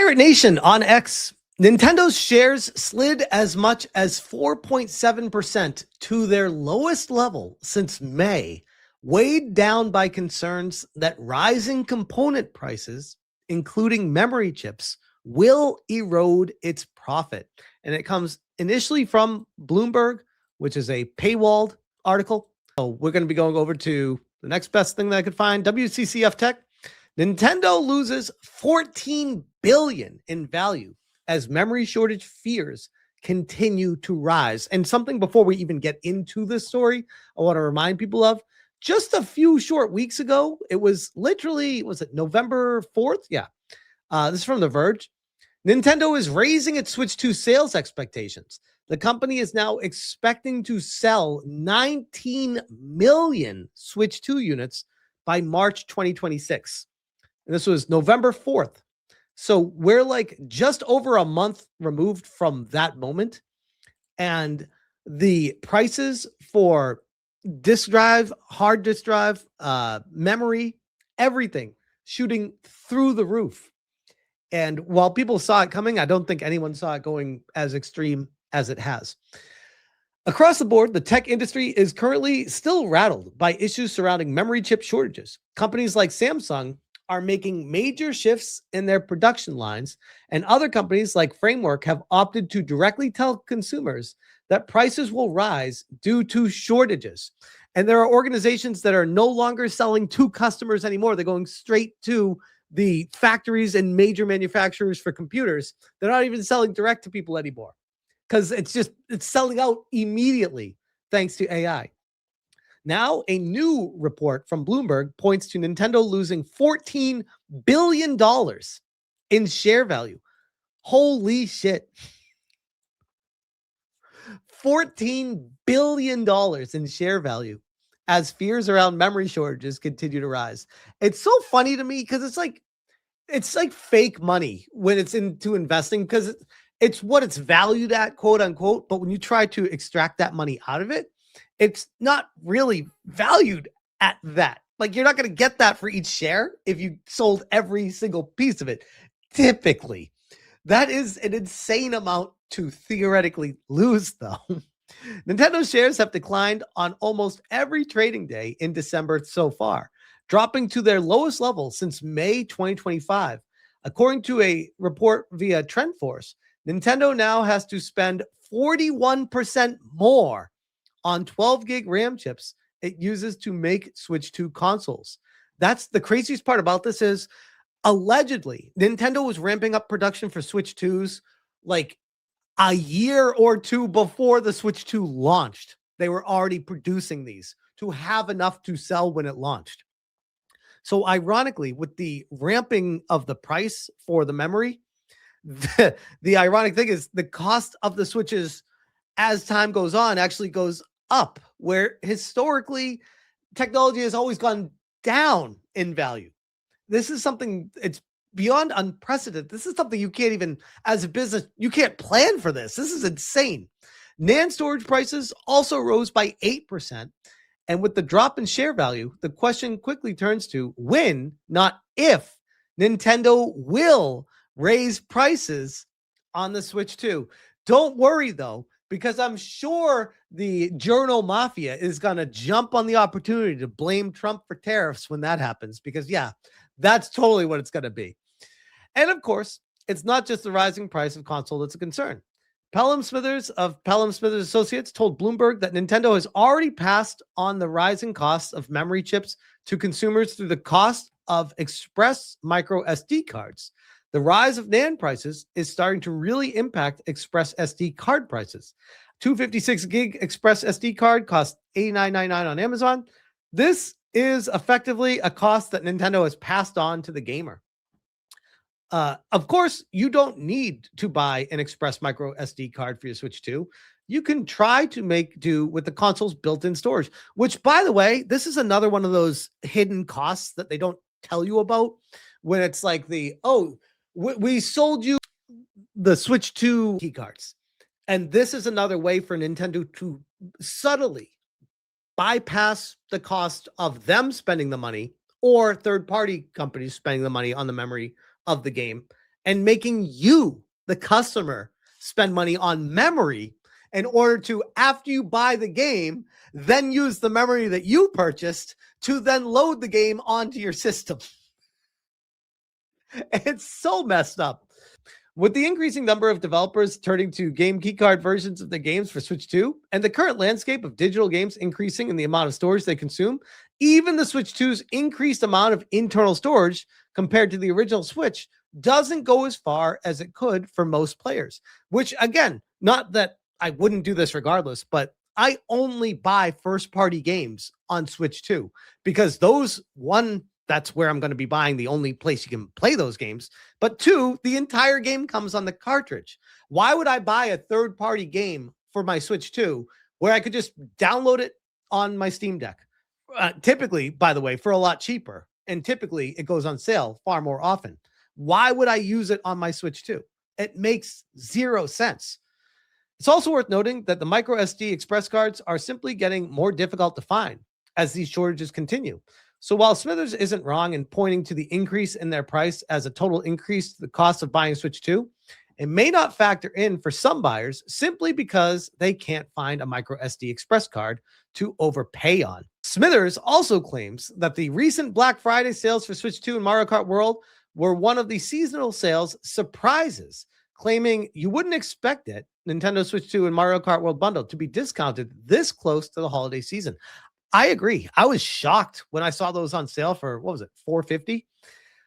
Pirate Nation on X, Nintendo's shares slid as much as 4.7% to their lowest level since May, weighed down by concerns that rising component prices, including memory chips, will erode its profit. And it comes initially from Bloomberg, which is a paywalled article. So we're going to be going over to the next best thing that I could find, WCCF Tech. Nintendo loses $14 billion in value as memory shortage fears continue to rise. And something before we even get into this story, I want to remind people of just a few short weeks ago. It was literally, was it November 4th? Yeah. This is from The Verge. Nintendo is raising its Switch 2 sales expectations. The company is now expecting to sell 19 million Switch 2 units by March 2026. And this was November 4th. So we're like just over a month removed from that moment. And the prices for disk drive, hard disk drive, memory, everything shooting through the roof. And while people saw it coming, I don't think anyone saw it going as extreme as it has. Across the board, the tech industry is currently still rattled by issues surrounding memory chip shortages. Companies like Samsung are making major shifts in their production lines, and other companies like Framework have opted to directly tell consumers that prices will rise due to shortages. And there are organizations that are no longer selling to customers anymore. They're going straight to the factories and major manufacturers for computers. They're not even selling direct to people anymore because it's selling out immediately thanks to AI. Now, a new report from Bloomberg points to Nintendo losing $14 billion in share value. Holy shit. $14 billion in share value as fears around memory shortages continue to rise. It's so funny to me because it's like fake money when it's into investing because it's what it's valued at, quote unquote. But when you try to extract that money out of it, it's not really valued at that. Like you're not going to get that for each share if you sold every single piece of it. Typically, that is an insane amount to theoretically lose, though. Nintendo shares have declined on almost every trading day in December so far, dropping to their lowest level since May 2025. According to a report via TrendForce, Nintendo now has to spend 41% more on 12 gig RAM chips it uses to make Switch 2 consoles. That's the craziest part about this is allegedly Nintendo was ramping up production for Switch 2s like a year or two before the Switch 2 launched. They were already producing these to have enough to sell when it launched. So ironically, with the ramping of the price for the memory, the ironic thing is the cost of the Switches as time goes on actually goes up, where historically technology has always gone down in value. This is something, it's beyond unprecedented. This is something you can't even, as a business, you can't plan for this. This is insane. NAND storage prices also rose by 8%. And with the drop in share value, the question quickly turns to when, not if, Nintendo will raise prices on the Switch 2. Don't worry, though, because I'm sure the journal mafia is going to jump on the opportunity to blame Trump for tariffs when that happens, because, yeah, that's totally what it's going to be. And, of course, it's not just the rising price of console that's a concern. Pelham Smithers of Pelham Smithers Associates told Bloomberg that Nintendo has already passed on the rising costs of memory chips to consumers through the cost of express microSD cards. The rise of NAND prices is starting to really impact express SD card prices. 256 gig express SD card costs $89.99 on Amazon. This is effectively a cost that Nintendo has passed on to the gamer. Of course, you don't need to buy an express micro SD card for your Switch 2. You can try to make do with the console's built-in storage, which, by the way, this is another one of those hidden costs that they don't tell you about when it's like we sold you the Switch 2 key cards. And this is another way for Nintendo to subtly bypass the cost of them spending the money or third-party companies spending the money on the memory of the game and making you, the customer, spend money on memory in order to, after you buy the game, then use the memory that you purchased to then load the game onto your system. It's so messed up. With the increasing number of developers turning to game keycard versions of the games for Switch 2, and the current landscape of digital games increasing in the amount of storage they consume, even the Switch 2's increased amount of internal storage compared to the original Switch doesn't go as far as it could for most players. Which, again, not that I wouldn't do this regardless, but I only buy first-party games on Switch 2 because those, one, that's where I'm going to be buying, the only place you can play those games. But two, the entire game comes on the cartridge. Why would I buy a third-party game for my Switch 2 where I could just download it on my Steam Deck? Typically, by the way, for a lot cheaper. And typically, it goes on sale far more often. Why would I use it on my Switch 2? It makes zero sense. It's also worth noting that the microSD express cards are simply getting more difficult to find as these shortages continue. So while Smithers isn't wrong in pointing to the increase in their price as a total increase to the cost of buying Switch 2, it may not factor in for some buyers simply because they can't find a microSD express card to overpay on. Smithers also claims that the recent Black Friday sales for Switch 2 and Mario Kart World were one of the seasonal sales surprises, claiming you wouldn't expect it, Nintendo Switch 2 and Mario Kart World bundle, to be discounted this close to the holiday season. I agree. I was shocked when I saw those on sale for, what was it, $450?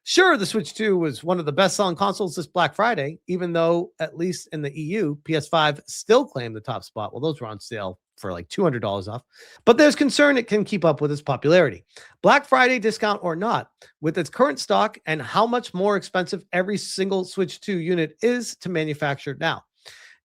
Sure, the Switch 2 was one of the best-selling consoles this Black Friday, even though, at least in the EU, PS5 still claimed the top spot. Well, those were on sale for like $200 off. But there's concern it can keep up with its popularity. Black Friday discount or not, with its current stock and how much more expensive every single Switch 2 unit is to manufacture now.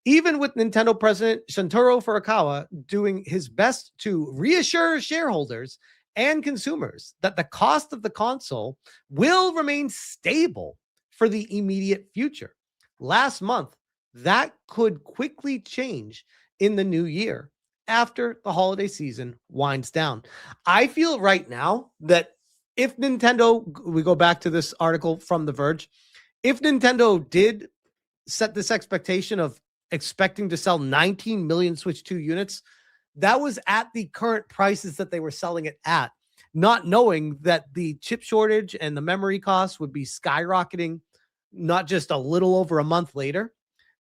Even with Nintendo President Shuntaro Furukawa doing his best to reassure shareholders and consumers that the cost of the console will remain stable for the immediate future. Last month, that could quickly change in the new year after the holiday season winds down. I feel right now that if Nintendo, we go back to this article from The Verge, if Nintendo did set this expectation of expecting to sell 19 million Switch 2 units, that was at the current prices that they were selling it at, not knowing that the chip shortage and the memory costs would be skyrocketing not just a little over a month later.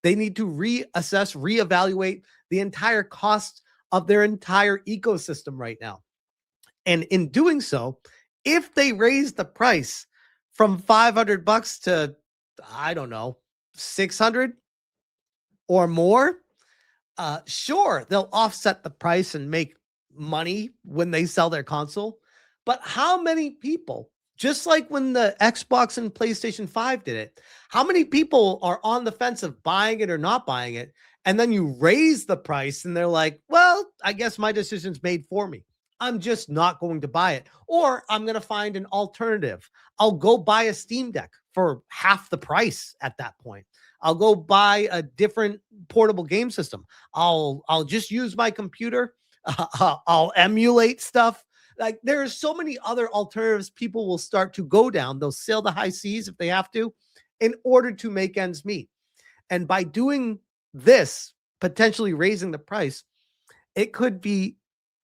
They need to reassess, reevaluate the entire cost of their entire ecosystem right now. And in doing so, if they raise the price from $500 to, I don't know, 600 or more, sure, they'll offset the price and make money when they sell their console. But how many people, just like when the Xbox and PlayStation 5 did it, how many people are on the fence of buying it or not buying it? And then you raise the price and they're like, well, I guess my decision's made for me. I'm just not going to buy it. Or I'm going to find an alternative. I'll go buy a Steam Deck for half the price at that point. I'll go buy a different portable game system. I'll just use my computer. I'll emulate stuff. Like, there are so many other alternatives people will start to go down. They'll sail the high seas if they have to in order to make ends meet. And by doing this, potentially raising the price, it could be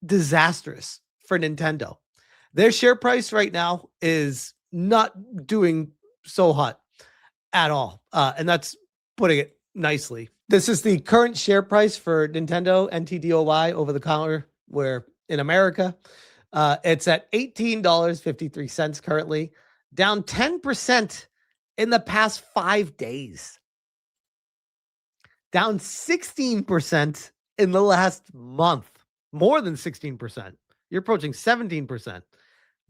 disastrous for Nintendo. Their share price right now is not doing so hot at all. And that's putting it nicely. This is the current share price for Nintendo NTDOY over the counter, where in America, it's at $18.53 currently, down 10% in the past 5 days, down 16% in the last month, more than 16%. You're approaching 17%.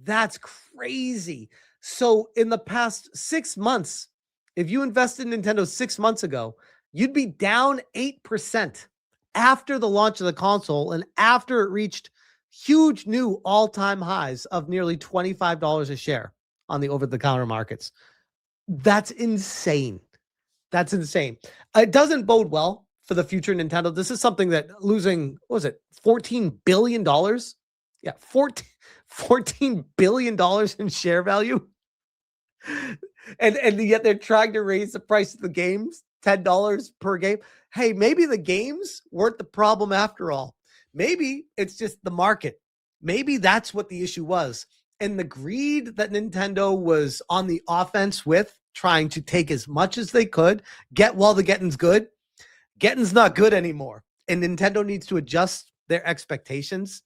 That's crazy. So in the past 6 months, if you invested in Nintendo 6 months ago, you'd be down 8% after the launch of the console and after it reached huge new all-time highs of nearly $25 a share on the over-the-counter markets. That's insane. That's insane. It doesn't bode well for the future of Nintendo. This is something that losing, what was it, $14 billion? Yeah, $14 billion in share value. And yet they're trying to raise the price of the games $10 per game. Hey, maybe the games weren't the problem after all. Maybe it's just the market. Maybe that's what the issue was. And the greed that Nintendo was on the offense with, trying to take as much as they could, get while the getting's good. Getting's not good anymore. And Nintendo needs to adjust their expectations.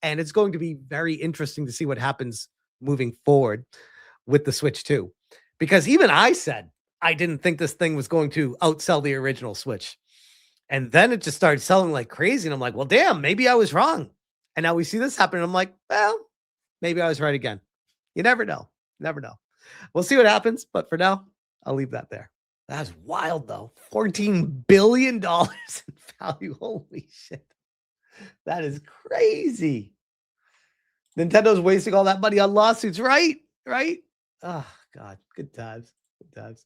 And it's going to be very interesting to see what happens moving forward with the Switch 2. Because even I said I didn't think this thing was going to outsell the original Switch. And then it just started selling like crazy. And I'm like, well, damn, maybe I was wrong. And now we see this happen. And I'm like, well, maybe I was right again. You never know. Never know. We'll see what happens. But for now, I'll leave that there. That's wild, though. $14 billion in value. Holy shit. That is crazy. Nintendo's wasting all that money on lawsuits, right? Right? Oh, God. Good times. Good times.